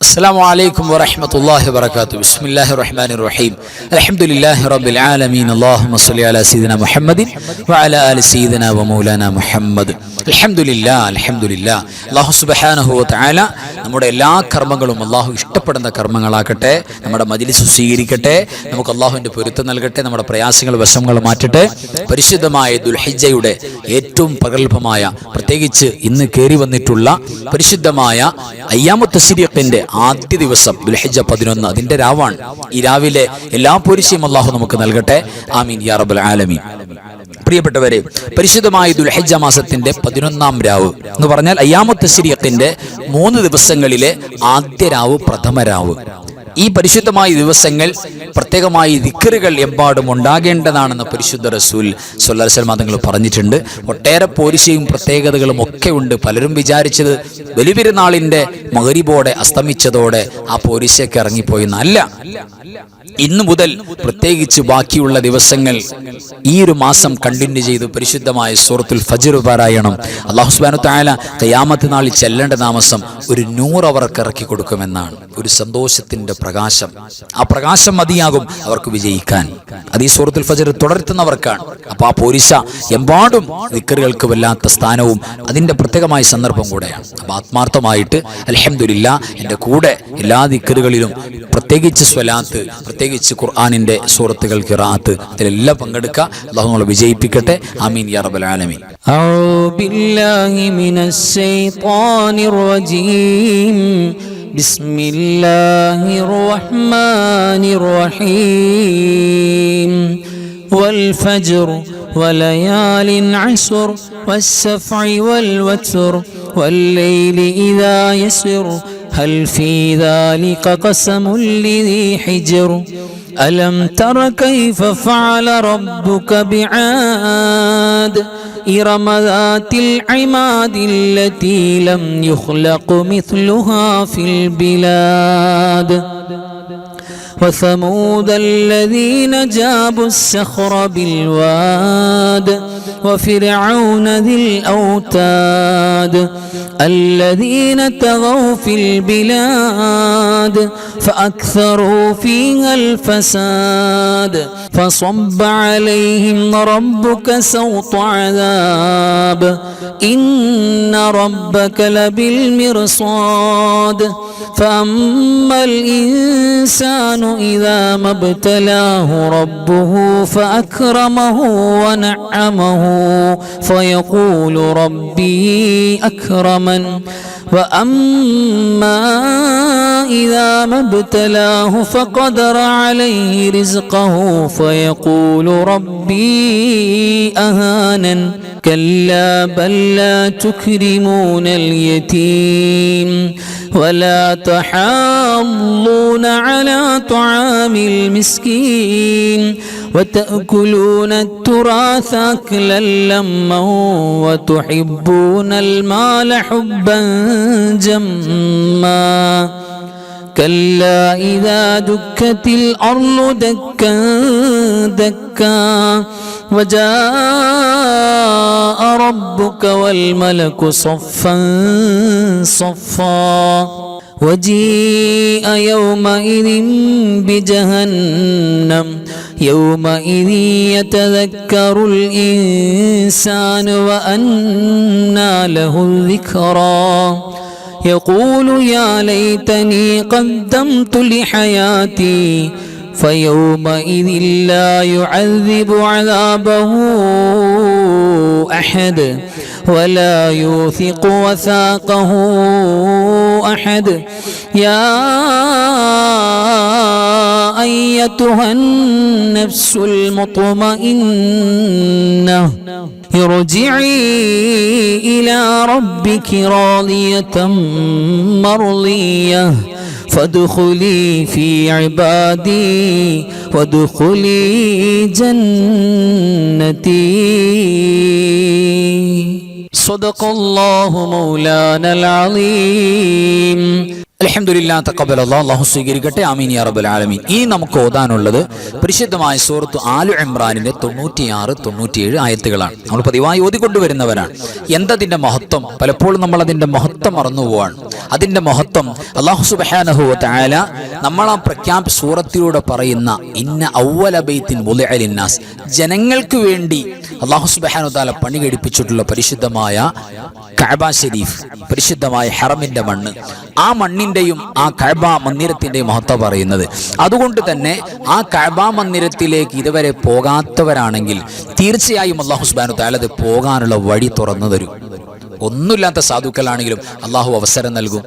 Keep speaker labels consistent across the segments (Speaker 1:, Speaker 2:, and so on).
Speaker 1: السلام عليكم ورحمة الله وبركاته. بسم الله الرحمن الرحيم. الحمد لله رب العالمين. اللهم صل على سيدنا محمد وعلى آل سيدنا ومولانا محمد. الحمد لله അല്ലാഹു സുബ്ഹാനഹു വ തആല നമ്മുടെ എല്ലാ കർമ്മങ്ങളും അല്ലാഹു ഇഷ്ടപ്പെടുന്ന കർമ്മങ്ങളാക്കട്ടെ. നമ്മുടെ മജ്ലിസ് സ്വീകരിക്കട്ടെ. നമുക്ക് അല്ലാഹുവിന്റെ പൊരുത്തം നൽകട്ടെ. നമ്മുടെ പ്രയാസങ്ങൾ വശങ്ങൾ മാറ്റട്ടെ. പരിശുദ്ധമായ ദുൽഹിജ്ജയുടെ ഏറ്റവും പ്രഗൽഭമായ, പ്രത്യേകിച്ച് ഇന്ന് കയറി വന്നിട്ടുള്ള പരിശുദ്ധമായ അയ്യാമു തശ്രീഖിന്റെ ആദ്യ ദിവസം ദുൽഹിജ്ജ 11, അതിന്റെ രാവാണ്. ഈ രാവിലെ എല്ലാ പോരിശയും അല്ലാഹു നമുക്ക് നൽകട്ടെ. ആമീൻ യാ റബ്ബൽ ആലമീൻ. പ്രിയപ്പെട്ടവരെ, പരിശുദ്ധമായ ദുൽഹിജ്ജ മാസത്തിന്റെ 11-ാം രാവ് എന്ന് പറഞ്ഞാൽ അയ്യാമു തശ്രീഖിന്റെ 3 ദിവസങ്ങളിലെ ആദ്യ രാവ്, പ്രഥമ രാവ്. ഈ പരിശുദ്ധമായ ദിവസങ്ങൾ പ്രത്യേകമായി ദിക്റുകൾ എമ്പാടും ഉണ്ടാകേണ്ടതാണെന്ന് പരിശുദ്ധ റസൂൽ സ്വല്ലല്ലാഹു അലൈഹി വസല്ലം തങ്ങൾ പറഞ്ഞിട്ടുണ്ട്. ഒട്ടേറെ പോരിശയും പ്രത്യേകതകളും ഒക്കെ ഉണ്ട്. പലരും വിചാരിച്ചത് ബലിപെരുന്നാളിന്റെ മഗ്‌രിബോടെ അസ്തമിച്ചതോടെ ആ പോരിശയൊക്കെ ഇറങ്ങിപ്പോയി. അല്ല, ഇന്നു മുതൽ പ്രത്യേകിച്ച് ബാക്കിയുള്ള ദിവസങ്ങൾ ഈ ഒരു മാസം കണ്ടിന്യൂ ചെയ്ത് പരിശുദ്ധമായ സൂറത്തുൽ ഫജ്ർ പാരായണം അല്ലാഹു സുബ്ഹാനഹു വ തആല ഖിയാമത്ത് നാളിൽ ചെല്ലേണ്ട താമസം ഒരു നൂർ അവർക്ക് ഇറക്കി കൊടുക്കുമെന്നാണ്. ഒരു സന്തോഷത്തിന്റെ പ്രകാശം. ആ പ്രകാശം മതിയാകും അവർക്ക് വിജയിക്കാൻ. അത് ഈ സൂറത്തുൽ ഫജ്ർ തുടർത്തുന്നവർക്കാണ്. അപ്പൊ ആ പോരിശ എമ്പാടും ദിക്റുകൾക്ക് വല്ലാത്ത സ്ഥാനവും അതിന്റെ പ്രത്യേകമായ സന്ദർഭം കൂടെയാണ്. അപ്പൊ ആത്മാർത്ഥമായിട്ട് അൽഹംദുലില്ലാ എൻ്റെ കൂടെ എല്ലാ ദിക്റുകളിലും പ്രത്യേകിച്ച് സ്വലാത്ത്, പ്രത്യേകിച്ച് ഖുർആനിന്റെ സൂറത്തുകൾ, ഖിറാഅത്ത്, ഇതിലെല്ലാം പങ്കെടുക്കുക. അല്ലാഹു നമ്മളെ വിജയിപ്പിക്കട്ടെ. ആമീൻ യാ റബ്ബൽ ആലമീൻ.
Speaker 2: അഊദു ബില്ലാഹി മിനശ് ശൈത്വാനിർ റജീം. ബിസ്മില്ലാഹിർ റഹ്മാനിർ റഹീം. വൽ ഫജ്ർ വലയാലിൻ അശ്ർ വസ്സഫ്ഇ വൽ വത്ർ വല്ലൈലി ഇദാ യസ്ർ هل في ذلك قسم لذي حجر ألم تر كيف فعل ربك بعاد إرم ذات العماد التي لم يخلق مثلها في البلاد وثمود الذين جابوا الصخر بالواد وفرعون ذي الأوتاد الذين طغوا في البلاد فأكثروا فيها الفساد فصب عليهم ربك سوط عذاب إن ربك لبالمرصاد فأما الإنسان إذا ما ابتلاه ربه فأكرمه ونعمه فيقول ربي أكرمن وأما إذا ما ابتلاه فقدر عليه رزقه فيقول ربي أهانن كلا بل لا تكرمون اليتيم ولا تحاضون على طعام المسكين وتأكلون التراث أكلا لما وتحبون المال حبا جما كلا إذا دكت الأرض دكا دكا وجاء ربك والملك صفا صفا وجيء يومئذ بجهنم يومئذ يتذكر الإنسان وأنى له الذكرى يقول يا ليتني قدمت لحياتي فيومئذ لا يعذب عذابه أحد ولا يوثق وثاقه أحد يا أيتها النفس المطمئنة ارجعي إلى ربك راضية مرضية فادخلي في عبادي وادخلي جنتي. صدق الله مولانا العظيم.
Speaker 1: അൽഹംദുലില്ലാഹ് തഖബ്ബലല്ലാഹ്, അല്ലാഹു സ്വീകരിക്കട്ടെ, ആമീൻ യാ റബ്ബൽ ആലമീൻ. ഈ നമുക്ക് ഓതാനുള്ളത് പരിശുദ്ധമായ സൂറത്ത് ആലു ഇംറാനിന്റെ 96, 97 ആയത്തുകളാണ്. നമ്മൾ പതിവായി ഓതിക്കൊണ്ടുവരുന്നവരാണ്. എന്തതിന്റെ മഹത്വം? പലപ്പോഴും നമ്മൾ അതിന്റെ മഹത്വം മറന്നുപോവാണ്. അതിന്റെ മഹത്വം അല്ലാഹു സുബ്ഹാനഹു വ തആല നമ്മൾ ആ സൂറത്തിലൂടെ പറയുന്ന ഇന്ന അവ്വല ബൈത്തിൻ വുളിഅ ലിന്നാസ്, ജനങ്ങൾക്ക് വേണ്ടി അല്ലാഹു സുബ്ഹാനഹു വ തആല പണി കഴിപ്പിച്ചിട്ടുള്ള പരിശുദ്ധമായ കഅബ ശരീഫ്, പരിശുദ്ധമായ ഹറമിന്റെ മണ്ണ്, ആ മണ്ണിന്റെയും ആ കഅബ മന്ദിരത്തിന്റെയും മഹത്വം പറയുന്നത്. അതുകൊണ്ട് തന്നെ ആ കഅബ മന്ദിരത്തിലേക്ക് ഇതുവരെ പോകാത്തവരാണെങ്കിൽ തീർച്ചയായും അല്ലാഹു സുബ്ഹാനഹു വ തആല അത് പോകാനുള്ള വഴി തുറന്നു തരും. ഒന്നുമില്ലാത്ത സാധുക്കളാണെങ്കിലും അള്ളാഹു അവസരം നൽകും.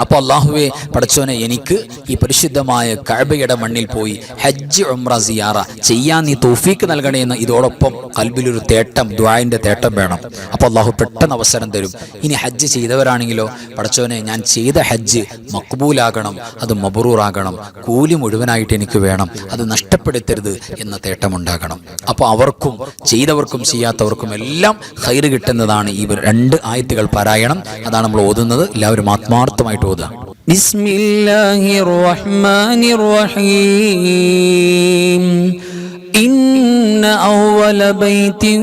Speaker 1: അപ്പോൾ അള്ളാഹുവെ, പടച്ചോനെ, എനിക്ക് ഈ പരിശുദ്ധമായ കഅബയുടെ മണ്ണിൽ പോയി ഹജ്ജ് ഉംറ സിയാറ ചെയ്യാൻ നീ തൗഫീക്ക് നൽകണേ എന്ന് ഇതോടൊപ്പം കൽബിലൊരു തേട്ടം, ദുആഇന്റെ തേട്ടം വേണം. അപ്പോൾ അള്ളാഹു പെട്ടെന്ന് അവസരം തരും. ഇനി ഹജ്ജ് ചെയ്തവരാണെങ്കിലോ, പടച്ചോനെ, ഞാൻ ചെയ്ത ഹജ്ജ് മഖ്ബൂലാകണം, അത് മബ്റൂറാകണം, കൂലി മുഴുവനായിട്ട് എനിക്ക് വേണം, അത് നഷ്ടപ്പെടുത്തരുത് എന്ന തേട്ടമുണ്ടാകണം. അപ്പോൾ അവർക്കും ചെയ്തവർക്കും ചെയ്യാത്തവർക്കും എല്ലാം ഖൈർ കിട്ടുന്നതാണ് ഈ 2 ആയത്തുകൾ പാരായണം. അതാണ് നമ്മൾ ഓതുന്നത്. എല്ലാവരും ആത്മാർത്ഥമായിട്ട് ഓതുക.
Speaker 2: ബിസ്മില്ലാഹിർ റഹ്മാനിർ റഹീം. ഇന്ന അവ്വല ബൈത്തിൻ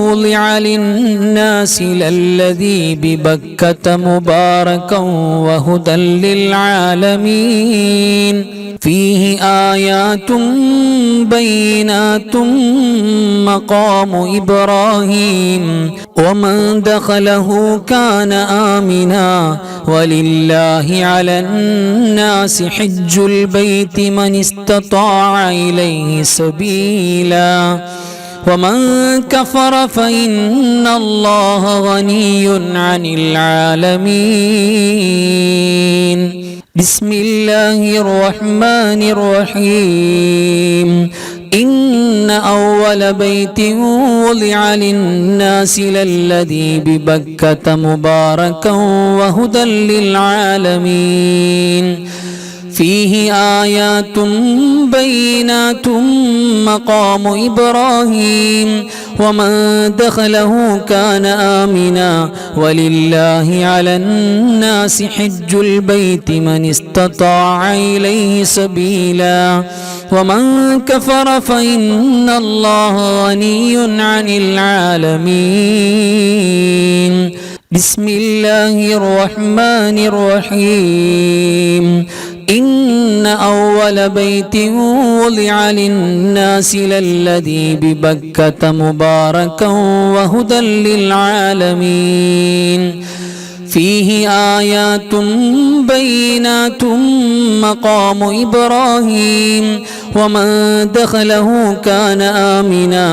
Speaker 2: വുളിഅ ലിന്നാസി ലല്ലദീ ബിബക്കത മുബാറകൻ വഹുദൻ ലിൽ ആലമീൻ. فيه آيات بينات مقام إبراهيم ومن دخله كان آمنا ولله على الناس حج البيت من استطاع إليه سبيلا ومن كفر فإن الله غني عن العالمين. بسم الله الرحمن الرحيم. إن أول بيت وضع للناس للذي ببكة مباركا وهدى للعالمين. فيه آيات بينات مقام إبراهيم ومن دخله كان آمنا ولله على الناس حج البيت من استطاع إليه سبيلا ومن كفر فإن الله غني عن العالمين. بسم الله الرحمن الرحيم. إن أول بيت وضع للناس للذي ببكة مباركا وهدى للعالمين. فيه آيات بينات مقام إبراهيم ومن دخله كان آمنا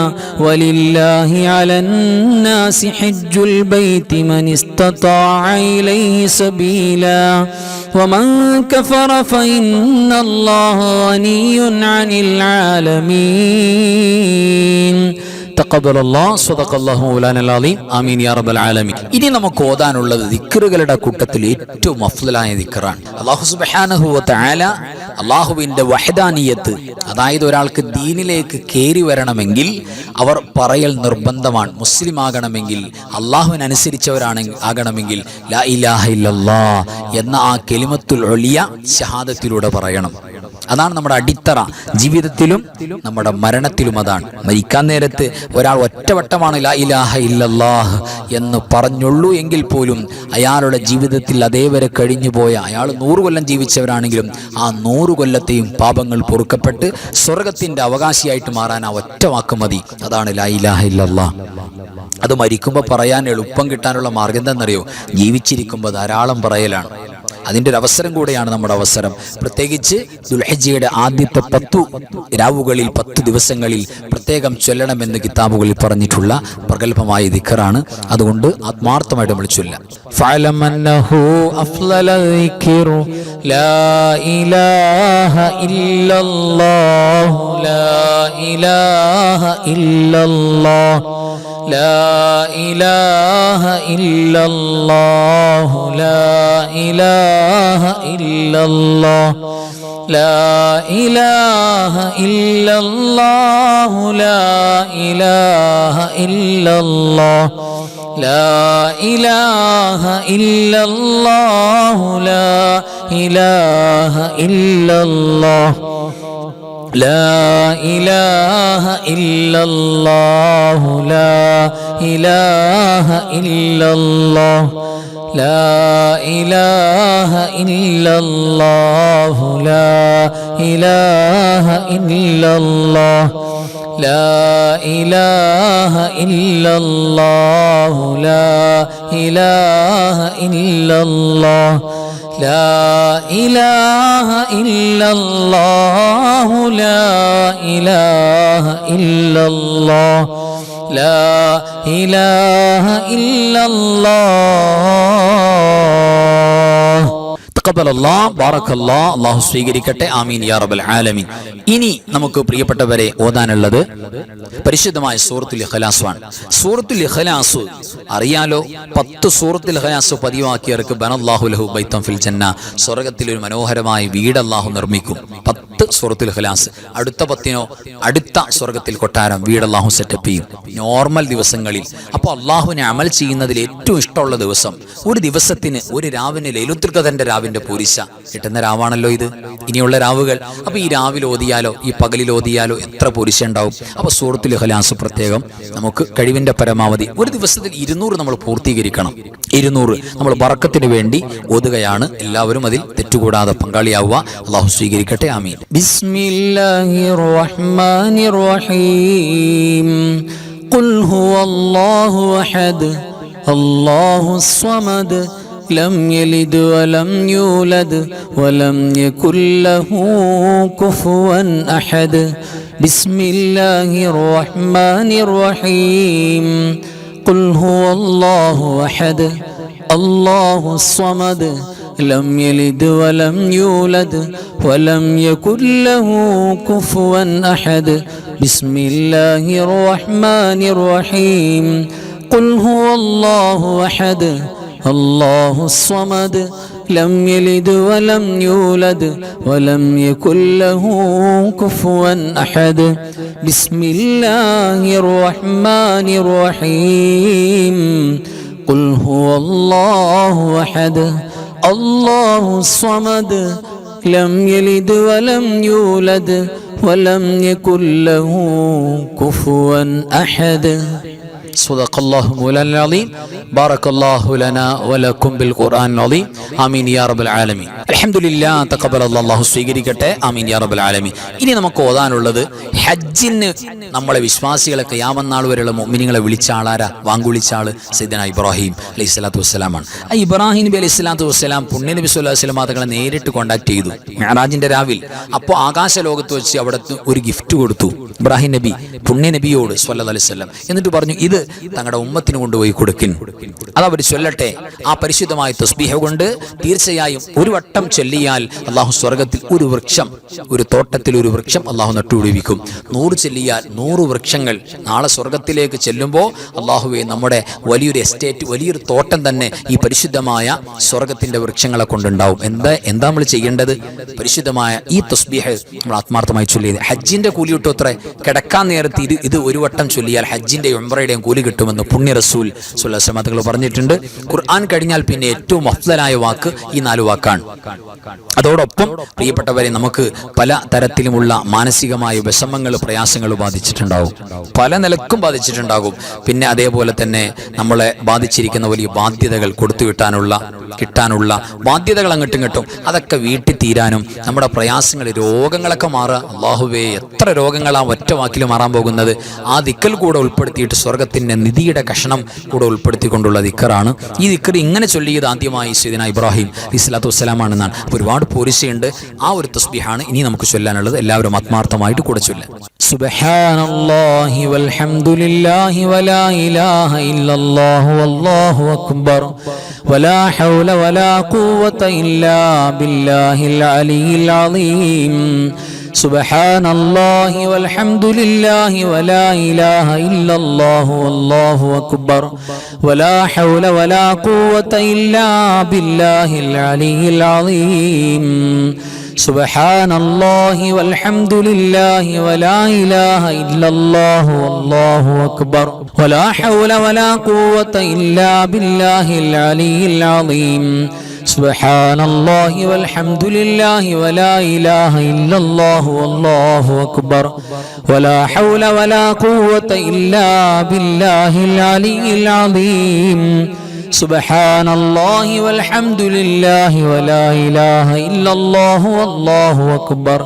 Speaker 2: ولله على الناس حج البيت من استطاع إليه سبيلا ومن كفر فإن الله غني عن العالمين. തഖബ്ബലല്ലാഹ് സ്വദഖല്ലാഹു മൗലാനൽ അലീം. ആമീൻ യാ റബ്ബൽ ആലമീൻ. ഇനി നമുക്ക് ഓതാനുള്ളത് ദിക്റുകളുടെ കൂട്ടത്തിൽ ഏറ്റവും അഫ്ളലായ ദിക്റാണ്. അല്ലാഹു സുബ്ഹാനഹു വ തആല അല്ലാഹുവിന്റെ വഹദാനിയത്ത്, അതായത് ഒരാൾക്ക് ദീനിലേക്ക് കയറി വരണമെങ്കിൽ അവർ പറയൽ നിർബന്ധമാണ്. മുസ്ലിം ആകണമെങ്കിൽ, അല്ലാഹുവിനനുസരിച്ചവരാകണമെങ്കിൽ ലാ ഇലാഹ ഇല്ലല്ലാഹ് എന്ന ആ കലിമത്തുൽ ഉലിയ ഷഹാദത്തിലൂടെ പറയണം. അതാണ് നമ്മുടെ അടിത്തറ. ജീവിതത്തിലും നമ്മുടെ മരണത്തിലും അതാണ്. മരിക്കാൻ നേരത്ത് ഒരാൾ ഒറ്റവട്ടമാണ് ലാ ഇലാഹ ഇല്ലല്ലാഹ് എന്ന് പറഞ്ഞുള്ളൂ എങ്കിൽ പോലും അയാളുടെ ജീവിതത്തിൽ അതേവരെ കഴിഞ്ഞുപോയ, അയാൾ 100 കൊല്ലം ജീവിച്ചവരാണെങ്കിലും ആ 100 കൊല്ലത്തെയും പാപങ്ങൾ പൊറുക്കപ്പെട്ട് സ്വർഗത്തിന്റെ അവകാശിയായിട്ട് മാറാൻ ആ ഒറ്റ വാക്ക് മതി. അതാണ് ലാ ഇലാഹ ഇല്ലല്ലാഹ്. അത് മരിക്കുമ്പോൾ പറയാൻ എളുപ്പം കിട്ടാനുള്ള മാർഗം എന്താണെന്നറിയോ? ജീവിച്ചിരിക്കുമ്പോൾ ധാരാളം പറയലാണ്. അതിൻ്റെ ഒരു അവസരം കൂടെയാണ് നമ്മുടെ അവസരം. പ്രത്യേകിച്ച് ദുൽഹിജ്ജയുടെ ആദ്യത്തെ 10 രാവുകളിൽ, 10 ദിവസങ്ങളിൽ പ്രത്യേകം ചൊല്ലണമെന്ന് കിതാബുകളിൽ പറഞ്ഞിട്ടുള്ള പ്രഗൽഭമായ ദിക്റാണ്. അതുകൊണ്ട് ആത്മാർത്ഥമായിട്ട് നമ്മൾ ചൊല്ലാം. ഫഅലമന്നഹു അഫ്ളലൽ ദിക്റു ലാ ഇലാഹ ഇല്ലല്ലാഹ് ലാ ഇലാഹ ഇല്ലല്ലാഹ് لا إله إلا الله لا إله إلا الله لا إله إلا الله لا إله إلا الله لا إله إلا الله لا إله إلا الله لا إله إلا الله لا إله إلا الله لا إله إلا الله لا إله إلا الله لا إله إلا الله لا إله إلا الله لا إله إلا الله لا إله إلا الله لا إله إلا الله തഖബ്ബലല്ലാഹ് ബാറക്കല്ലാഹ് അല്ലാഹു സ്വീകരിക്കട്ടെ ആമീൻ യാ റബ്ബൽ ആലമീൻ. ഇനി നമുക്ക് പ്രിയപ്പെട്ടവരെ ഓതാനുള്ളത് പരിശുദ്ധമായ സൂറത്തുൽ ഇഖ്ലാസ് ആണ്. സൂറത്തുൽ ഇഖ്ലാസ് അറിയാലോ, 10 സൂറത്തുൽ ഇഖ്ലാസ് പതിവാക്കിയവർക്ക് ബനല്ലാഹു ലഹു ബൈത്തൻ ഫിൽ ജന്ന, സ്വർഗ്ഗത്തിൽ ഒരു മനോഹരമായ വീട് അല്ലാഹു നിർമ്മിക്കും. 10 സൂറത്തുൽ ഇഖ്ലാസ്. അടുത്ത 10നോ അടുത്ത സ്വർഗ്ഗത്തിൽ കൊട്ടാരം വീട് അല്ലാഹു സെറ്റപ്പ് ചെയ്യും നോർമൽ ദിവസങ്ങളിൽ. അപ്പോൾ അല്ലാഹുവിനെ അമൽ ചെയ്യുന്നതിൽ ഏറ്റവും ഇഷ്ടമുള്ള ദിവസം, ഒരു ദിവസത്തിന് ഒരു രാവിന് ലൈലത്തുൽ ഖദറിന്റെ രാവിന്റെ പൂരിശ കിട്ടുന്ന രാവാണല്ലോ ഇത്, ഇനിയുള്ള രാവുകൾ. അപ്പൊ ഈ രാവിലെ ഓതിയാലോ ഈ പകലിൽ ഓതിയാലോ എത്ര പൂരിശ ഉണ്ടാവും. അപ്പൊ സൂറത്തുൽ ഇഖ്ലാസ് പ്രത്യേകം നമുക്ക് കഴിവിന്റെ പരമാവധി ഒരു ദിവസത്തിൽ 200 നമ്മൾ പൂർത്തീകരിക്കണം. 200 നമ്മൾ ബറക്കത്തിന് വേണ്ടി ഓതുകയാണ്. എല്ലാവരും അതിൽ തെറ്റുകൂടാതെ പങ്കാളിയാവുക. അല്ലാഹു സ്വീകരിക്കട്ടെ ആമീൻ. ബിസ്മില്ലാഹിർ റഹ്മാനിർ റഹീം. ഖുൽ ഹുവല്ലാഹു അഹദ് അല്ലാഹുസ് സ്വമദ് لم يلد ولم يولد ولم يكن له كفوا أحد بسم الله الرحمن الرحيم قل هو الله أحد الله الصمد لم يلد ولم يولد ولم يكن له كفوا أحد بسم الله الرحمن الرحيم قل هو الله أحد الله الصمد لم يلد ولم يولد ولم يكن له كفوا أحد بسم الله الرحمن الرحيم قل هو الله أحد الله الصمد لم يلد ولم يولد ولم يكن له كفوا أحد صدق الله مولانا العظيم بارك الله لنا ولكم بالقرآن العظيم آمين يا رب العالمين الحمد لله تقبل الله സ്വീകരിക്കട്ടെ ആമീൻ യാ റബ്ബൽ ആലമീൻ. ഇനി നമുക്ക് ഓതാനുള്ളത് ഹജ്ജിന് നമ്മളെ വിശ്വാസികളെ ഖിയാമത്ത് നാൾ വരെയുള്ള മുഅ്മിനീങ്ങളെ വിളിച്ച ആളാരാ, വാങ്കുവിളിച്ച ആള് സയ്യിദനാ ഇബ്രാഹിം അലൈഹിസ്സലാത്തു വസ്സലാമാണ്. ആ ഇബ്രാഹിം നബി അലൈഹിസ്സലാത്തു വസ്സലാം പുണ്യ നബി സ്വല്ലല്ലാഹു അലൈഹി വസല്ലം തങ്ങളെ നേരിട്ട് കോൺടാക്ട് ചെയ്തു മിഅ്റാജിന്റെ രാവിൽ. അപ്പോൾ ആകാശ ലോകത്ത് വെച്ച് അവിടെ ഒരു ഗിഫ്റ്റ് കൊടുത്തു ഇബ്രാഹിം നബി പുണ്യ നബിയോട് സ്വല്ലല്ലാഹു അലൈഹി വസല്ലം. എന്നിട്ട് പറഞ്ഞു, ഇത് തങ്ങളുടെ ഉമ്മത്തിന് കൊണ്ടുപോയി കൊടുക്കിൻ, അതവർ ചൊല്ലട്ടെ. ആ പരിശുദ്ധമായ തസ്ബീഹ കൊണ്ട് തീർച്ചയായും ഒരു വട്ടം ചൊല്ലിയാൽ അള്ളാഹു സ്വർഗത്തിൽ ഒരു വൃക്ഷം, ഒരു തോട്ടത്തിൽ ഒരു വൃക്ഷം അള്ളാഹു നട്ടുപിടിപ്പിക്കും. 100 ചൊല്ലിയാൽ 100 വൃക്ഷങ്ങൾ നാളെ സ്വർഗത്തിലേക്ക് ചെല്ലുമ്പോൾ അള്ളാഹുവെ നമ്മുടെ വലിയൊരു എസ്റ്റേറ്റ്, വലിയൊരു തോട്ടം തന്നെ ഈ പരിശുദ്ധമായ സ്വർഗത്തിന്റെ വൃക്ഷങ്ങളെ കൊണ്ടുണ്ടാവും. എന്താ നമ്മൾ ചെയ്യേണ്ടത്? പരിശുദ്ധമായ ഈ തസ്ബീഹ നമ്മൾ ആത്മാർത്ഥമായി ചൊല്ലിയത്. ഹജ്ജിന്റെ കൂലി കിട്ടും അത്രേ. കിടക്കാൻ നേരത്ത് ഇത് ഒരു വട്ടം ചൊല്ലിയാൽ ഹജ്ജിന്റെയും ഉംറയുടെയും കൂലി കിട്ടുമെന്ന് പുണ്യ റസൂൽ സ്വല്ലല്ലാഹു അലൈഹി വസല്ലം തങ്ങൾ പറഞ്ഞിട്ടുണ്ട്. ഖുർആൻ കഴിഞ്ഞാൽ പിന്നെ ഏറ്റവും അഫ്ളലായ വാക്ക് ഈ 4 വാക്കാണ്. അതോടൊപ്പം പ്രിയപ്പെട്ടവരെ, നമുക്ക് പല തരത്തിലുമുള്ള മാനസികമായ വിഷമങ്ങൾ, പ്രയാസങ്ങൾ ബാധിച്ചിട്ടുണ്ടാവും, പല നിലക്കും ബാധിച്ചിട്ടുണ്ടാകും. പിന്നെ അതേപോലെ തന്നെ നമ്മളെ ബാധിച്ചിരിക്കുന്ന വലിയ ബാധ്യതകൾ, കിട്ടാനുള്ള ബാധ്യതകൾ അങ്ങോട്ടും ഇങ്ങോട്ടും അതൊക്കെ വീട്ടിൽ തീരാനും നമ്മുടെ പ്രയാസങ്ങൾ, രോഗങ്ങളൊക്കെ മാറുക. അല്ലാഹുവേ, എത്ര രോഗങ്ങളാ ഒറ്റ വാക്കിൽ മാറാൻ പോകുന്നത്. ആ ദിക്കൽ കൂടെ ഉൾപ്പെടുത്തിയിട്ട് സ്വർഗത്തിന്റെ നിധിയുടെ കഷണം കൂടെ ഉൾപ്പെടുത്തിക്കൊണ്ടുള്ള ദിക്കറാണ് ഈ ദിക്കർ. ഇങ്ങനെ ചൊല്ലിയത് ആദ്യമായി സയ്യിദനാ ഇബ്രാഹിം അലൈഹിസ്സലാത്തു വസ്സലാമാണെന്നാണ്. ഒരുപാട് പോരിശയുണ്ട്. ആ ഒരു തസ്ബീഹാണ് ഇനി നമുക്ക് ചൊല്ലാനുള്ളത്. എല്ലാവരും ആത്മാർത്ഥമായിട്ട് കൂടെ ചൊല്ലാം. സുബ്ഹാനല്ലാഹി വൽഹംദുലില്ലാഹി വലാ ഇലാഹ ഇല്ലല്ലാഹു വല്ലാഹു അക്ബർ വലാ ഹൗല വലാ ഖുവത ഇല്ലാ ബില്ലാഹിൽ അലിയിൽ അളീം. സുബ്ഹാനല്ലാഹി വൽഹംദുലില്ലാഹി വലാ ഇലാഹ ഇല്ലല്ലാഹു വല്ലാഹു അക്ബർ വലാ ഹൗല വലാ ഖുവത ഇല്ലാ ബില്ലാഹിൽ അലിയിൽ അളീം. സുബ്ഹാനല്ലാഹി വൽഹംദുലില്ലാഹി വലാ ഇലാഹ ഇല്ലല്ലാഹു വല്ലാഹു അക്ബർ വലാ ഹൗല വലാ ഖുവത ഇല്ലാ ബില്ലാഹിൽ അലിയിൽ അളീം സുബ്ഹാനല്ലാഹി വൽഹംദുലില്ലാഹി വലാ ഇലാഹ ഇല്ലല്ലാഹു വല്ലാഹു അക്ബർ വലാ ഹൗല വലാ ഖുവത ഇല്ലാ ബില്ലാഹിൽ അലിയിൽ അളീം സുബ്ഹാനല്ലാഹി വൽഹംദുലില്ലാഹി വലാ ഇലാഹ ഇല്ലല്ലാഹു വല്ലാഹു അക്ബർ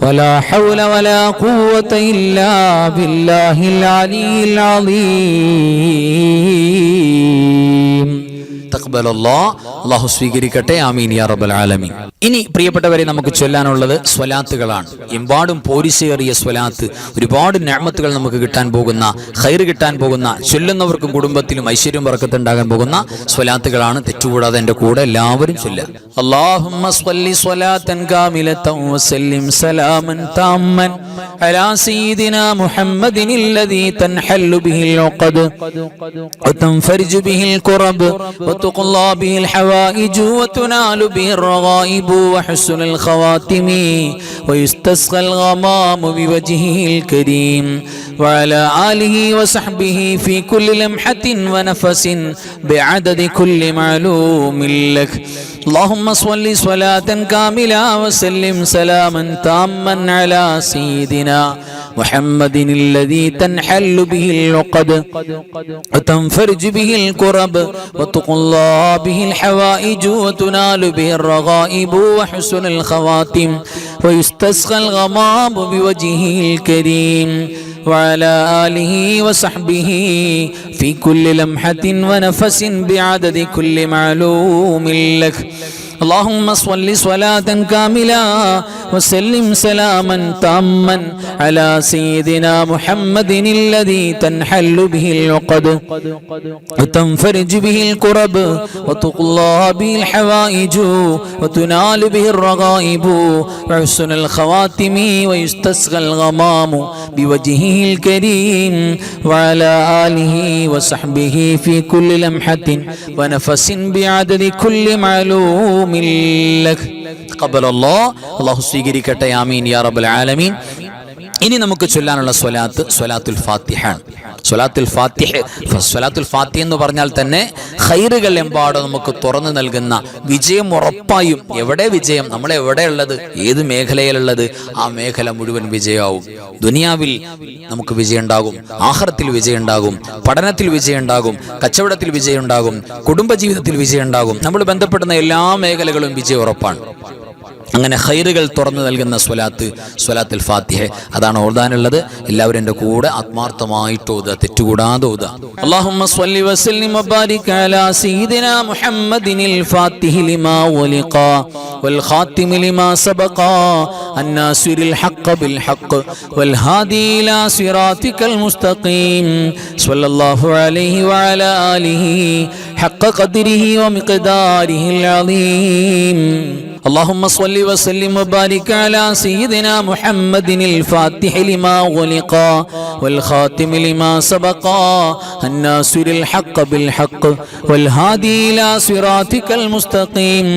Speaker 2: വലാ ഹൗല വലാ ഖുവത ഇല്ലാ ബില്ലാഹിൽ അലിയിൽ അളീം. തഖബ്ബലല്ലാഹ്, അല്ലാഹു സ്വീകരിക്കട്ടെ. ആമീൻ യാ റബ്ബൽ ആലമീൻ. ഇനി പ്രിയപ്പെട്ടവരെ, നമുക്ക് ചൊല്ലാനുള്ളത് സ്വലാത്തുകളാണ്. എമ്പാടും പോരിശേറിയ സ്വലാത്ത്, ഒരുപാട് നിഅമത്തുകൾ നമുക്ക് കിട്ടാൻ പോകുന്ന, ഖൈർ കിട്ടാൻ പോകുന്ന, ചൊല്ലുന്നവർക്കും കുടുംബത്തിലും ഐശ്വര്യം ബർക്കത്തുണ്ടാകാൻ പോകുന്ന സ്വലാത്തുകളാണ്. തെറ്റുകൂടാതെ എൻ്റെ കൂടെ എല്ലാവരും ചൊല്ലുക. അല്ലാഹുമ്മ സ്വല്ലി സ്വലാത്തൻ കാമിലതൻ വസല്ലിം സലാമൻ താമ്മൻ അലാ സയ്യിദിനാ മുഹമ്മദിനിൽ ലദീ തൻഹല്ലു ബിഹിൽ ഉഖദ് വതൻഫരിജു ബിഹിൽ ഖുറബ് വതുഖ്ലാ ബിഹിൽ ഹവായിജു വതുനാലു ബിഹിർ റഗായിബ് وحسن الخواتم ويستسقى الغمام بوجهه الكريم وعلى آله وصحبه في كل لمحة ونفس بعدد كل معلوم لك. اللهم صل صلاة كاملة وسلم سلاما تاما على سيدنا محمد الذي تنحل به العقد وتنفرج به الكرب وتقضى به الحوائج وتنال به الرغائب وحسن الخواتم ويستسقى الغمام بوجهه الكريم وعلى آله وصحبه في كل لمحة ونفس بعدد كل معلوم لك. اللهم صل صلاة كاملة وسلم سلاما تاما على سيدنا محمد الذي تنحل به العقد وتنفرج به الكرب وتقضى به الحوائج وتنال به الرغائب وحسن الخواتم ويستسقى الغمام بوجهه الكريم وعلى آله وصحبه في كل لمحة ونفس بعدد كل معلوم لك. تقبل الله, അല്ലാഹു സ്വീകരിക്കട്ടെ. ആമീൻ യാ റബ്ബൽ ആലമീൻ. ഇനി നമുക്ക് ചൊല്ലാനുള്ള സ്വലാത്ത് സ്വലാത്തുൽ ഫാത്തിഹ. സ്വലാത്തുൽ ഫാത്തിഹ എന്ന് പറഞ്ഞാൽ തന്നെ ഖൈറുകൾ എമ്പാടും നമുക്ക് തുറന്നു നൽകുന്ന, വിജയം ഉറപ്പായും. എവിടെ വിജയം? നമ്മൾ എവിടെയുള്ളത്, ഏത് മേഖലയിലുള്ളത്, ആ മേഖല മുഴുവൻ വിജയമാവും. ദുനിയാവിൽ നമുക്ക് വിജയം ഉണ്ടാകും, ആഖിറത്തിൽ വിജയം ഉണ്ടാകും, പഠനത്തിൽ വിജയം ഉണ്ടാകും, കച്ചവടത്തിൽ വിജയം ഉണ്ടാകും, കുടുംബജീവിതത്തിൽ വിജയം ഉണ്ടാകും. നമ്മൾ ബന്ധപ്പെടുന്ന എല്ലാ മേഖലകളും വിജയം ഉറപ്പാണ്. അങ്ങനെ ഖൈറുകൾ തുറന്നു നൽകുന്ന സ്വലാത്തുൽ ഫാത്തിഹ, അതാണ് ഓതാനുള്ളത്. എല്ലാവരും എൻ്റെ കൂടെ ആത്മാർത്ഥമായിട്ട് ഓതുക, തെറ്റുകൂടാതെ ഓതുക. അല്ലാഹുമ്മ സ്വല്ലി വസല്ലിം വബാരിക് അലാ സയ്യിദിനാ മുഹമ്മദിനിൽ ഫാത്തിഹി ലിമാ ഉലിഖ വൽ ഖാതിമി ലിമാ സബഖ അന്നാസിറിൽ ഹഖ് ബിൽ ഹഖ് വൽ ഹാദി ഇലാ സിറാതികൽ മുസ്തഖീം സ്വല്ലല്ലാഹു അലൈഹി വഅലാ ആലിഹി ഹഖ് ഖദ്രിഹി വമിഖ്ദാരിഹിൽ അളീം. اللهم صل وسلم وبارك على سيدنا محمد الفاتح لما غلق والخاتم لما سبق الناصر الحق بالحق والهادي إلى صراطك المستقيم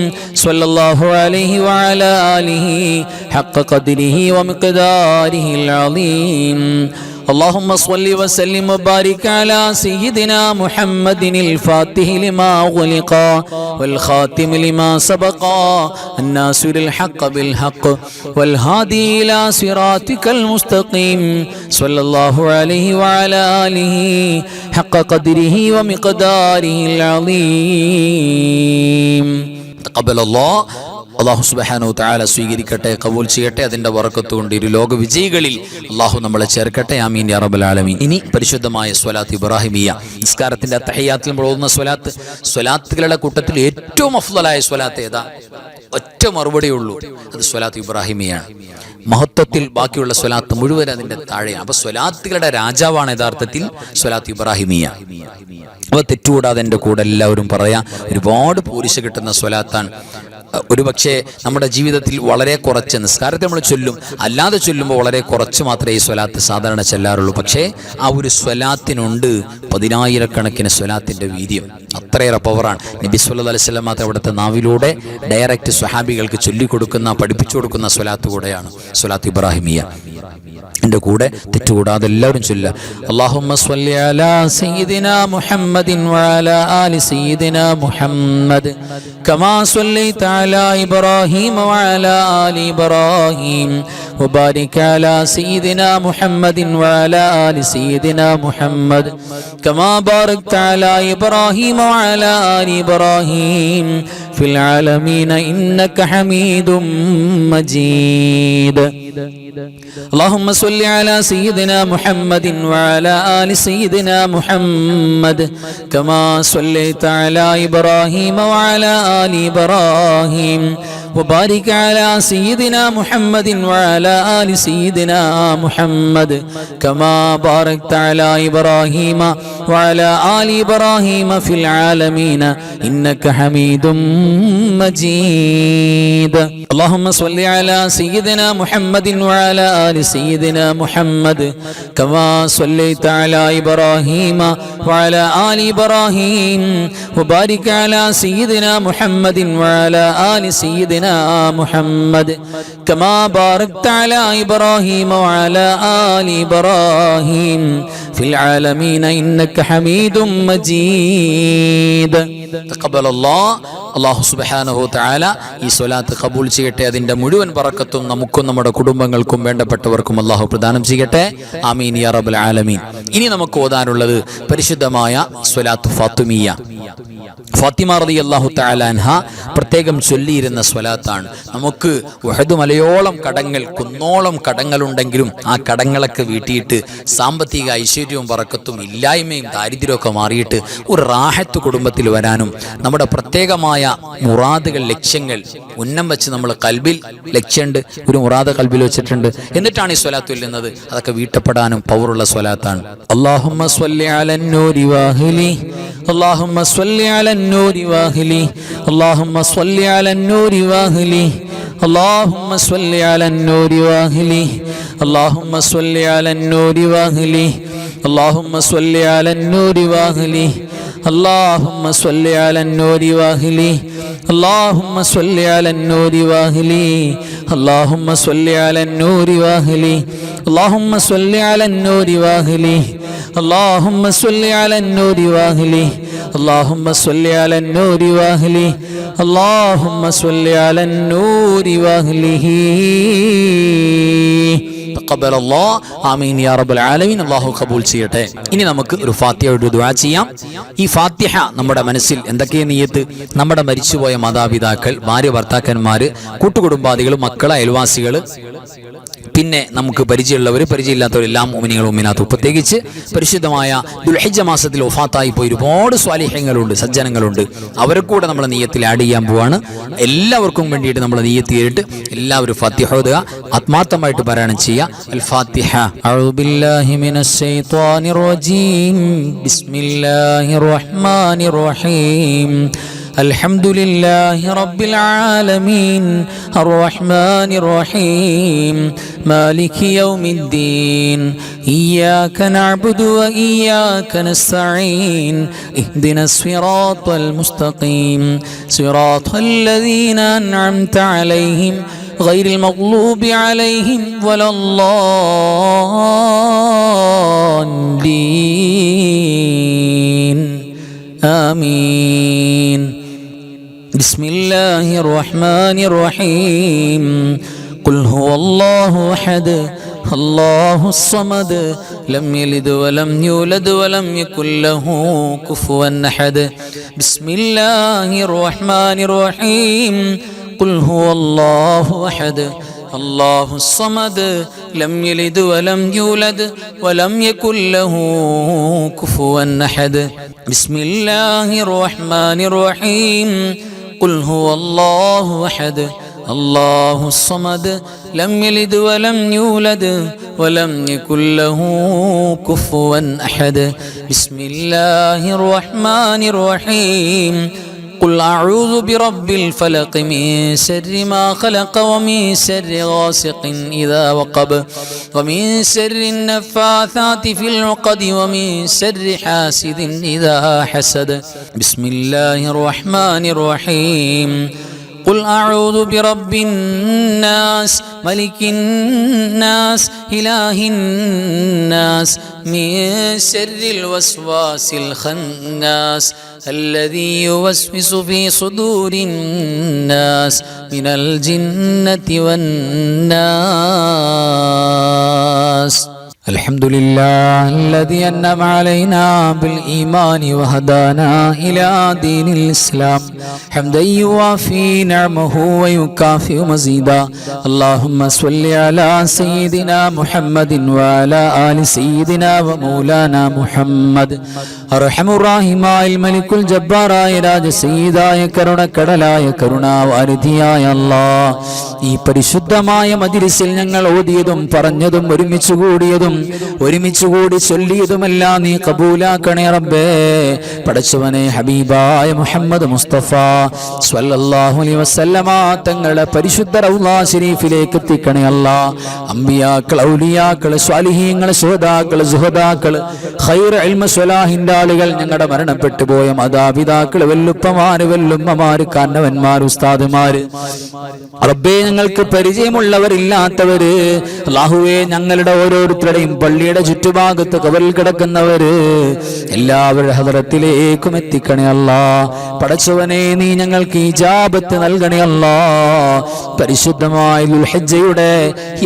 Speaker 2: صلى الله عليه وعلى آله حق قدره ومقداره العظيم. اللهم صل وسلم وبارك على سيدنا محمد الفاتح لما أغلق والخاتم لما سبق الناصر الحق بالحق والهادي إلى صراطك المستقيم صلى الله عليه وعلى آله حق قدره ومقداره العظيم. تقبل الله. അല്ലാഹു സുബ്ഹാനഹു വ തആല സ്വീകരിക്കട്ടെ, കബൂൽ ചെയ്യട്ടെ. അതിന്റെ ബറക്കത്ത് കൊണ്ട് ഇരു ലോക വിജയികളിൽ അല്ലാഹു നമ്മളെ ചേർക്കട്ടെ. ആമീൻ യാ റബ്ബൽ ആലമീൻ. ഇനി പരിശുദ്ധമായ സ്വലാത്ത് ഇബ്രാഹിമിയ, നിസ്കാരത്തിന്റെ തഹയ്യാത്തിൽ നമ്മൾ ഓതുന്ന സ്വലാത്തുകളുടെ കൂട്ടത്തിൽ ഏറ്റവും അഫ്ളലായ സ്വലാത്ത് ഏതാ? ഒറ്റ മറുപടിയേ ഉള്ളൂ, അത് സ്വലാത്ത് ഇബ്രാഹിമിയാണ്. മഹത്വത്തിൽ ബാക്കിയുള്ള സ്വലാത്ത് മുഴുവൻ അതിന്റെ താഴെയാണ്. അപ്പൊ സ്വലാത്തുകളുടെ രാജാവാണ് യഥാർത്ഥത്തിൽ സ്വലാത്ത് ഇബ്രാഹിമിയ. അപ്പൊ തെറ്റുകൂടാതെ എൻ്റെ കൂടെ എല്ലാവരും പറയാം. ഒരുപാട് പോരിശ കിട്ടുന്ന സ്വലാത്താണ്. ഒരുപക്ഷെ നമ്മുടെ ജീവിതത്തിൽ വളരെ കുറച്ച്, നിസ്കാരത്തെ നമ്മൾ ചൊല്ലും, അല്ലാതെ ചൊല്ലുമ്പോൾ വളരെ കുറച്ച് മാത്രമേ ഈ സ്വലാത്ത് സാധാരണ ചെല്ലാറുള്ളൂ. പക്ഷേ ആ ഒരു സ്വലാത്തിനുണ്ട് 10,000 കണക്കിന് സ്വലാത്തിന്റെ വീര്യം. അത്രയേറെ പവറാണ്. നബി സല്ലല്ലാഹു അലൈഹി വസല്ലം അവിടുത്തെ നാവിലൂടെ ഡയറക്റ്റ് സ്വഹാബികൾക്ക് ചൊല്ലിക്കൊടുക്കുന്ന, പഠിപ്പിച്ചു കൊടുക്കുന്ന സ്വലാത്ത് കൂടെയാണ് സ്വലാത്ത് ഇബ്രാഹിമിയ. എൻ്റെ കൂടെ തെറ്റുകൂടാതെ എല്ലാവരും ചൊല്ലുക. അല്ലാഹുമ്മ സ്വല്ലി അലാ സയ്യിദിനാ മുഹമ്മദിൻ വഅലാ ആലി സയ്യിദിനാ മുഹമ്മദ് കമാ സ്വല്ലൈത അലാ ഇബ്രാഹീമ വഅലാ ആലി ഇബ്രാഹീം വബാരിക് അലാ സയ്യിദിനാ മുഹമ്മദിൻ വഅലാ ആലി സയ്യിദിനാ മുഹമ്മദ് കമാ ബാരക്ത അലാ ഇബ്രാഹീമ വഅലാ ആലി ഇബ്രാഹീം ഫിൽ ആലമീന ഇന്നക ഹമീദും മജീദ്. اللهم صل على سيدنا محمد وعلى آل سيدنا محمد كما صليت على إبراهيم وعلى آل إبراهيم وبارك على سيدنا محمد وعلى آل سيدنا محمد كما باركت على إبراهيم وعلى آل إبراهيم في العالمين إنك حميد مجيد. اللهم صل على سيدنا محمد وعلى آل سيدنا محمد كما صليت على إبراهيم وعلى آل إبراهيم وبارك على سيدنا محمد وعلى آل سيدنا محمد كما باركت على إبراهيم وعلى آل إبراهيم في العالمين إنك حميد مجيد. تقبل الله. അല്ലാഹു സുബ്ഹാനഹു വ തആല ഈ സ്വലാത്ത് ഖബൂൽ ചെയ്യട്ടെ. അതിന്റെ മുഴുവൻ ബറക്കത്തും നമുക്കും നമ്മുടെ കുടുംബങ്ങൾക്കും വേണ്ടപ്പെട്ടവർക്കും അല്ലാഹു പ്രദാനം ചെയ്യട്ടെ. ആമീൻ യാ റബ്ബൽ ആലമീൻ. ഇനി നമുക്ക് ഓതാനുള്ളത് പരിശുദ്ധമായ സ്വലാത്ത് ഫാത്തിമിയ. ഫാത്തിമ റളിയല്ലാഹു തആല അൻഹ പ്രത്യേകം ചൊല്ലിയിരുന്ന സ്വലാത്താണ്. നമുക്ക് ഉഹദ് മലയോളം കടങ്ങൾ, കുന്നോളം കടങ്ങളുണ്ടെങ്കിലും ആ കടങ്ങളൊക്കെ വീട്ടിയിട്ട് സാമ്പത്തിക ഐശ്വര്യവും ബറക്കത്തും ഇല്ലായ്മയും ദാരിദ്ര്യമൊക്കെ മാറിയിട്ട് ഒരു റാഹത്ത് കുടുംബത്തിൽ വരാനും നമ്മുടെ പ്രത്യേകമായ മുറാദുകൾ, ലക്ഷ്യങ്ങൾ ഉന്നം വെച്ച് നമ്മൾ കൽബിൽ ലക്ഷ്യമുണ്ട്, ഒരു മുറാദ് കൽബിൽ വെച്ചിട്ടുണ്ട്, എന്നിട്ടാണ് ഈ സ്വലാത്ത് ചൊല്ലുന്നത്. അതൊക്കെ വീട്ടപ്പെടാനും പവറുള്ള സ്വലാത്താണ്. അല്ലാഹുമ്മ സ്വല്ലി അലൻ നൂരി വാഹിലി اللهم صل على النور واهلي اللهم صل على النور واهلي اللهم صل على النور واهلي اللهم صل على النور واهلي اللهم صل على النور واهلي اللهم صل على النور واهلي اللهم صل على النور واهلي اللهم صل على النور واهلي اللهم صل على النور واهلي اللهم صل على النور واهلي اللهم صل على النور واهلي اللهم صل على النور واهله. تقبل الله. ആമീൻ യാ റബ്ബൽ ആലമീൻ. അല്ലാഹു ഖബൂൽ ചെയ്യട്ടെ. ഇനി നമുക്ക് ഒരു ഫാത്തിഹയുടെ ദുആ ചെയ്യാം. ഈ ഫാത്തിഹ നമ്മുടെ മനസ്സിൽ എന്തൊക്കെയാണ് നിയ്യത്ത്? നമ്മുടെ മരിച്ചുപോയ മാതാപിതാക്കൾ, ഭാര്യ, ഭർത്താക്കന്മാര്, കൂട്ടുകുടുംബാദികൾ, മക്കൾ, അയൽവാസികൾ, പിന്നെ നമുക്ക് പരിചയമുള്ളവർ, പരിചയമില്ലാത്തവരെല്ലാം മുഅ്മിനീങ്ങൾ, മുഅ്മിനാത്ത്, പ്രത്യേകിച്ച് പരിശുദ്ധമായ ദുൽഹിജ്ജ മാസത്തിൽ വഫാത്തായി പോയി ഒരുപാട് സ്വാലിഹ്യങ്ങളുണ്ട്, സജ്ജനങ്ങളുണ്ട്. അവരെ കൂടെ നമ്മൾ നിയ്യത്തിൽ ആഡ് ചെയ്യാൻ പോവാണ്. എല്ലാവർക്കും വേണ്ടിയിട്ട് നമ്മൾ നിയ്യത്ത് ചെയ്തിട്ട് എല്ലാവരും ഫാത്തിഹ ഓതുക, ആത്മാർത്ഥമായിട്ട് പാരായണം ചെയ്യുക. അൽ ഫാത്തിഹ. അഊദു ബില്ലാഹി മിനശ് ശൈത്വാനിർ റജീം. ബിസ്മില്ലാഹിർ റഹ്മാനിർ റഹീം. الحمد لله رب العالمين الرحمن الرحيم مالك يوم الدين إياك نعبد وإياك نستعين اهدنا الصراط المستقيم صراط الذين أنعمت عليهم غير المغلوب عليهم ولا الضالين آمين. بسم الله الرحمن الرحيم. قل هو الله أحد الله الصمد لم يلد ولم يولد ولم يكن له كفوا أحد. بسم الله الرحمن الرحيم. قل هو الله أحد الله الصمد لم يلد ولم يولد ولم يكن له كفوا أحد. بسم الله الرحمن الرحيم. قل هو الله أحد الله الصمد لم يلد ولم يولد ولم يكن له كفوا أحد. بسم الله الرحمن الرحيم.
Speaker 1: قل أعوذ برب الفلق من شر ما خلق ومن شر غاسق إذا وقب ومن شر النفاثات في العقد ومن شر حاسد إذا حسد بسم الله الرحمن الرحيم قل أعوذ برب الناس ملك الناس إله الناس من شر الوسواس الخناس الذي يوسوس في صدور الناس من الجنة والناس الحمد لله الذي أنعم علينا بالإيمان وهدانا إلى دين الإسلام حمدا يوافي نعمه ويكافئ مزيدا اللهم صل على سيدنا محمد وعلى آل سيدنا ومولانا محمد أرحم الراحمين الملك الجبار راج സയ്യിദായ കരുണക്കടലായ കരുണാവാരിധിയായ അല്ലാഹ് ഈ പരിശുദ്ധമായ മജ്‌ലിസിൽ ഞങ്ങൾ ഓതിയതും പറഞ്ഞതും ഒരുമിച്ച് കൂടി ചൊല്ലിയതുമെല്ലാം നീ കബൂലാക്കണേ റബ്ബേ. പടച്ചവനെ ഹബീബായ മുഹമ്മദ് മുസ്തഫ സ്വല്ലല്ലാഹു അലൈഹി വസല്ലമ തങ്ങളുടെ പരിശുദ്ധ റൗള ശരീഫിലേക്ക് എത്തിക്കണേ അല്ലാഹ്. അമ്പിയാക്കൾ, ഔലിയാക്കൾ, സ്വാലിഹീങ്ങൾ, ശുഹദാക്കൾ, സുഹദാക്കൾ, ഖൈർ ഇൽമ സ്വലാഹിന്റെ ആളുകൾ, ഞങ്ങളുടെ മരണപ്പെട്ടു പോയ മാതാപിതാക്കൾ, വല്ലുപ്പമാര്, വല്ലുമ്മമാര്, കാരണവന്മാർ, ഉസ്താദുമാര്, റബ്ബേ ഞങ്ങൾക്ക് പരിചയമുള്ളവരില്ലാത്തവര്, അല്ലാഹുവേ ഞങ്ങളുടെ ഓരോരുത്തരുടെയും പള്ളിയുടെ ചുറ്റുഭാഗത്ത് ഖബറിൽ കിടക്കുന്നവര് എല്ലാവരുടെ ഹദറത്തിലേക്കും എത്തിക്കണേ അല്ലാഹ്. പടച്ചവനെ നീ ഞങ്ങൾക്ക് ഇജാബത്ത് നൽകണേ അല്ലാഹ്. പരിശുദ്ധമായ ദുൽഹിജ്ജയുടെ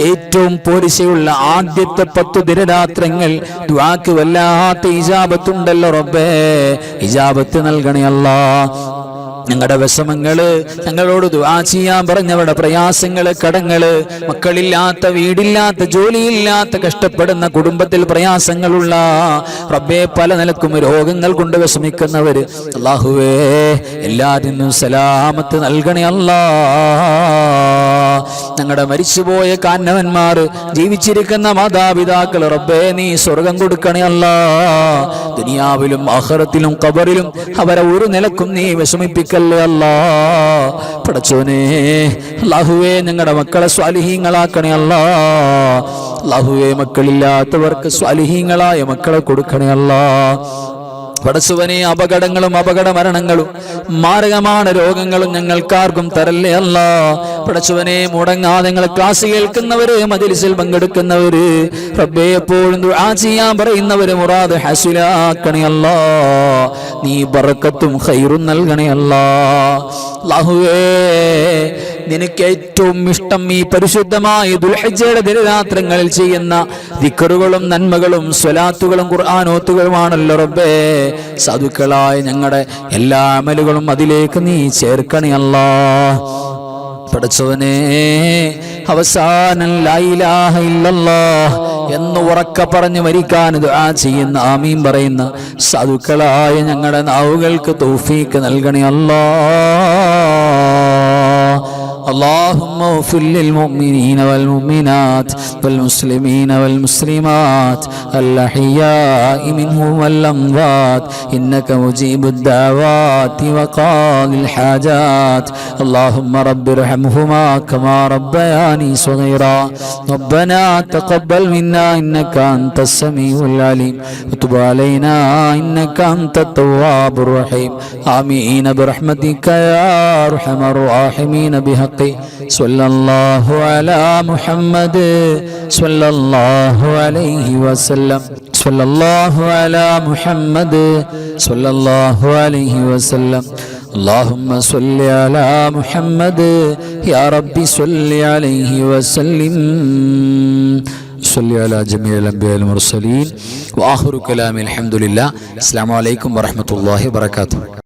Speaker 1: ഏറ്റവും പോരിശയുള്ള ആദ്യത്തെ 10 ദിനരാത്രങ്ങൾ ദുആക്ക് വല്ലാത്ത ഇജാബത്തുണ്ടല്ലോ റബ്ബേ, ഇജാബത്ത് നൽകണേ അല്ലാഹ്. ഞങ്ങളുടെ വിഷമങ്ങള്, ഞങ്ങളോട് ദുആ ചെയ്യാൻ പറഞ്ഞവരുടെ പ്രയാസങ്ങള്, കടങ്ങള്, മക്കളില്ലാത്ത, വീടില്ലാത്ത, ജോലിയില്ലാത്ത, കഷ്ടപ്പെടുന്ന, കുടുംബത്തിൽ പ്രയാസങ്ങളുള്ള റബ്ബേ, പല നിലക്കും രോഗങ്ങൾ കൊണ്ട് വിഷമിക്കുന്നവര് അല്ലാഹുവേ എല്ലാത്തിനും സലാമത്ത് നൽകണേ അല്ലാഹ്. ഞങ്ങളുടെ മരിച്ചുപോയ കാരണവന്മാർ, ജീവിച്ചിരിക്കുന്ന മാതാപിതാക്കൾ റബ്ബേ നീ സ്വർഗം കൊടുക്കണേ അല്ലാഹ്. ദുനിയാവിലും ആഖിറത്തിലും ഖബറിലും അവരെ ഒരു നിലക്കും നീ വിഷമിപ്പിക്കണേ അല്ലാഹ്. പടച്ചോനെ അല്ലാഹുവേ ഞങ്ങളുടെ മക്കളെ സ്വാലിഹീങ്ങളാക്കണേ അല്ലാഹ്. അല്ലാഹുവേ മക്കളില്ലാത്തവർക്ക് സ്വാലിഹീങ്ങളായ മക്കളെ കൊടുക്കണേ അല്ലാഹ്. പടച്ചവനെ അപകടങ്ങളും അപകട മരണങ്ങളും മാരകமான രോഗങ്ങളും ഞങ്ങൾക്കാർക്കും തരല്ലേ അല്ലാഹ്. പടച്ചവനെ മുടങ്ങാതെ ഞങ്ങൾ ക്ലാസ് കേൾക്കുന്നവര്, മജ്‌ലിസിൽ പങ്കെടുക്കുന്നവര് റബ്ബേ എപ്പോഴും ദുആ ചെയ്യാൻ പറയുന്നവര് മുറാദ് ഹസിലാക്കണേ അല്ലാഹ്. നീ ബറക്കത്തും ഖൈറും നൽകണേ അല്ലാഹ്. അല്ലാഹുവേ നിനക്ക് ഏറ്റവും ഇഷ്ടം ഈ പരിശുദ്ധമായ ദുൽഹിജ്ജയുടെ ദിനരാത്രങ്ങളിൽ ചെയ്യുന്ന ദിക്റുകളും നന്മകളും സ്വലാത്തുകളും ഖുർആനോത്തുകളുമാണല്ലോ റബ്ബേ. സാധുക്കളായ ഞങ്ങളുടെ എല്ലാ അമലുകളും അതിലേക്ക് നീ ചേർക്കണേ അല്ലാഹ്. പടച്ചവനെ അവസാനം ലാ ഇലാഹ ഇല്ലല്ലാഹ് എന്ന് ഉറക്കെ പറഞ്ഞ് മരിക്കാൻ ദുആ ചെയ്യുന്ന, ആമീൻ പറയുന്ന സാധുക്കളായ ഞങ്ങളുടെ നാവുകൾക്ക് തൗഫീഖ് നൽകണേ അല്ലാഹ്. اللهم اغفر للمؤمنين والمؤمنات والمسلمين والمسلمات الأحياء منهم والأموات إنك مجيب الدعوات وقاضي الحاجات اللهم رب ارحمهما كما ربياني صغيرا ربنا تقبل منا إنك أنت السميع العليم وتب علينا إنك أنت التواب الرحيم آمين برحمتك يا أرحم الراحمين بحق صلى الله على محمد صلى الله عليه وسلم صلى الله على محمد صلى الله عليه وسلم اللهم صل على محمد يا ربي صل عليه وسلم صل على جميع الأنبياء والمرسلين وآخر كلام الحمد لله. السلام عليكم ورحمة الله وبركاته.